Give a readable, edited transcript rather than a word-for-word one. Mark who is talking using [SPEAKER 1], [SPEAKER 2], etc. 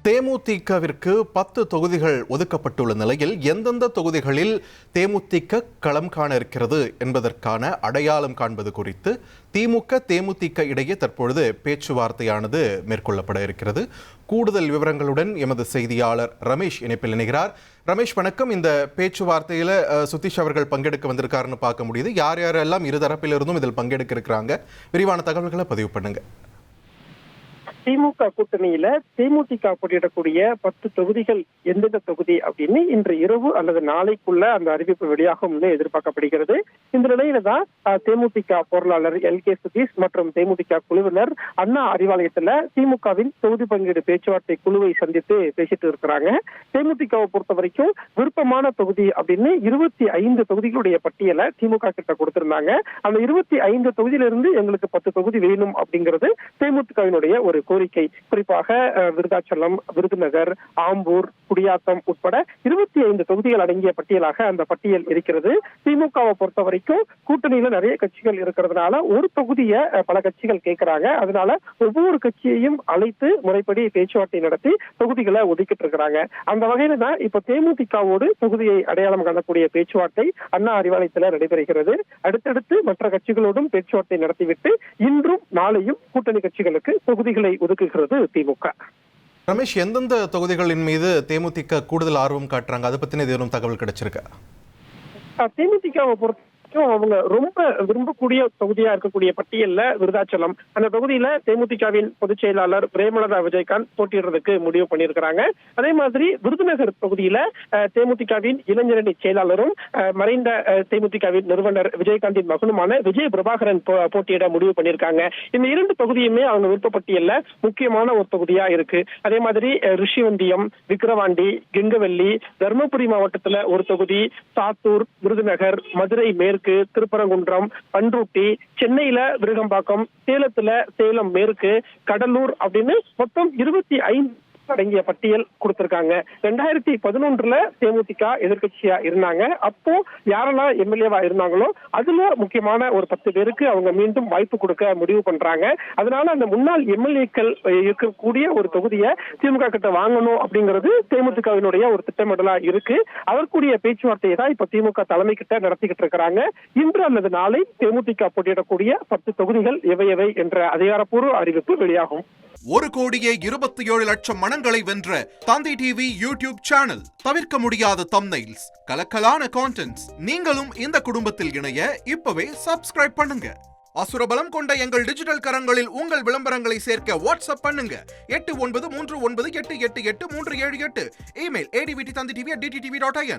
[SPEAKER 1] தேமுதிகவிற்கு 10 தொகுதிகள் ஒதுக்கப்பட்டுள்ள நிலையில் எந்தெந்த தொகுதிகளில் தேமுதிக களம் காண இருக்கிறது என்பதற்கான அடையாளம் காண்பது குறித்து தேமுதிக இடையே தற்பொழுது பேச்சுவார்த்தையானது மேற்கொள்ளப்பட இருக்கிறது. கூடுதல் விவரங்களுடன் எமது செய்தியாளர் ரமேஷ் இணைப்பில் இணைகிறார். ரமேஷ் வணக்கம். இந்த பேச்சுவார்த்தையில் சுதீஷ் அவர்கள் பங்கெடுக்க வந்திருக்காருன்னு பார்க்க முடியுது. யார் யாரெல்லாம் இருதரப்பிலிருந்தும் இதில் பங்கெடுக்க இருக்கிறாங்க, விரிவான தகவல்களை பதிவு பண்ணுங்க.
[SPEAKER 2] திமுக கூட்டணியில தேமுதிக போட்டியிடக்கூடிய 10 தொகுதிகள் எந்தெந்த தொகுதி அப்படின்னு இன்று இரவு அல்லது நாளைக்குள்ள அந்த அறிவிப்பு வெளியாகும்னு எதிர்பார்க்கப்படுகிறது. இந்த நிலையில தான் தேமுதிக பொருளாளர் LK சுதீஷ் மற்றும் தேமுதிக குழுவினர் அண்ணா அறிவாலயத்துல திமுகவின் தொகுதி பங்கீடு பேச்சுவார்த்தை குழுவை சந்தித்து பேசிட்டு இருக்கிறாங்க. தேமுதிகவை பொறுத்த வரைக்கும் விருப்பமான தொகுதி அப்படின்னு 25 தொகுதிகளுடைய பட்டியலை திமுக கிட்ட கொடுத்திருந்தாங்க. அந்த 25 தொகுதியிலிருந்து எங்களுக்கு 10 தொகுதி வேணும் அப்படிங்கிறது தேமுதிகவினுடைய ஒரு கோரிக்கை. குறிப்பாக விருதாச்சலம், விருதுநகர், ஆம்பூர், குடியாத்தம் உட்பட 25 தொகுதிகள் அடங்கிய பட்டியலாக அந்த பட்டியல் இருக்கிறது. திமுகவை பொறுத்த வரைக்கும் கூட்டணியில நிறைய கட்சிகள் இருக்கிறதுனால ஒரு தொகுதியை பல கட்சிகள் கேட்கிறாங்க. அதனால ஒவ்வொரு கட்சியையும் அழைத்து முறைப்படி பேச்சுவார்த்தை நடத்தி தொகுதிகளை ஒதுக்கிட்டு இருக்கிறாங்க. அந்த வகையில தான் இப்ப தேமுதிகவோடு தொகுதியை அடையாளம் காணக்கூடிய பேச்சுவார்த்தை அண்ணா அறிவாலயத்தில் நடைபெறுகிறது. அடுத்தடுத்து மற்ற கட்சிகளோடும் பேச்சுவார்த்தை நடத்திவிட்டு இன்றும் நாளையும் கூட்டணி கட்சிகளுக்கு தொகுதிகளை ஒதுக்குகிறது திமுக.
[SPEAKER 1] ரமேஷ், எந்தெந்த தொகுதிகளின் மீது தேமுதிக கூடுதல் ஆர்வம் காட்டுறாங்க? அதை பத்தின ஏதேனும் தகவல் கிடைச்சிருக்கா?
[SPEAKER 2] தேமுதிகவை பொறுத்த அவங்க ரொம்ப விரும்பக்கூடிய தொகுதியா இருக்கக்கூடிய பட்டியல்ல விருதாச்சலம், அந்த தொகுதியில தேமுதிகவின் பொதுச் செயலாளர் பிரேமலதா விஜயகாந்த் போட்டியிடுறதுக்கு முடிவு பண்ணியிருக்கிறாங்க. அதே மாதிரி விருதுநகர் தொகுதியில தேமுதிகவின் இளைஞரணி செயலாளரும் மறைந்த தேமுதிகவின் நிறுவனர் விஜயகாந்தின் மகனுமான விஜய் பிரபாகரன் போட்டியிட முடிவு பண்ணியிருக்காங்க. இந்த 2 தொகுதியுமே அவங்க விருப்பப்பட்டியல்ல முக்கியமான ஒரு தொகுதியா இருக்கு. அதே மாதிரி ரிஷிவந்தியம், விக்கிரவாண்டி, கெங்கவல்லி, தர்மபுரி மாவட்டத்துல ஒரு தொகுதி, சாத்தூர், விருதுநகர், மதுரை மேற்கு, திருப்பரங்குன்றம், பண்ருட்டி, சென்னையில விருகம்பாக்கம், சேலத்துல சேலம் மேற்கு, கடலூர் அப்படின்னு மொத்தம் 25 அடங்கிய பட்டியல் கொடுத்திருக்காங்க. 2011 தேமுதிக எதிர்கட்சியா இருந்தாங்க. அப்போ யாரெல்லாம் எம்எல்ஏவா இருந்தாங்களோ அதுல முக்கியமான ஒரு 10 பேருக்கு அவங்க மீண்டும் வாய்ப்பு கொடுக்க முடிவு பண்றாங்க. அதனால அந்த முன்னாள் எம்எல்ஏக்கள் இருக்கக்கூடிய ஒரு தொகுதியை திமுக கிட்ட வாங்கணும் அப்படிங்கிறது தேமுதிகவினுடைய ஒரு திட்டமிடலா இருக்கு. அதற்குரிய பேச்சுவார்த்தையை தான் இப்ப திமுக தலைமை கிட்ட நடத்திக்கிட்டு இருக்கிறாங்க. இன்று அல்லது நாளை தேமுதிக போட்டியிடக்கூடிய 10 தொகுதிகள் எவை என்ற அதிகாரப்பூர்வ அறிவிப்பு வெளியாகும்.
[SPEAKER 3] 1,27,00,000 மனங்களை வென்ற தந்தி டிவி யூடியூப் சேனல். தவிர்க்க முடியாத தம்ப்நெயில்ஸ், கலக்கலான கான்டென்ட்ஸ். நீங்களும் இந்த குடும்பத்தில் இணைய இப்பவே சப்ஸ்கிரைப் பண்ணுங்க. அசுரபலம் கொண்ட எங்கள் டிஜிட்டல் கரங்களில் உங்கள் விளம்பரங்களை சேர்க்க வாட்ஸ்அப் பண்ணுங்க. 8939888838. Email advttv@dttv.in.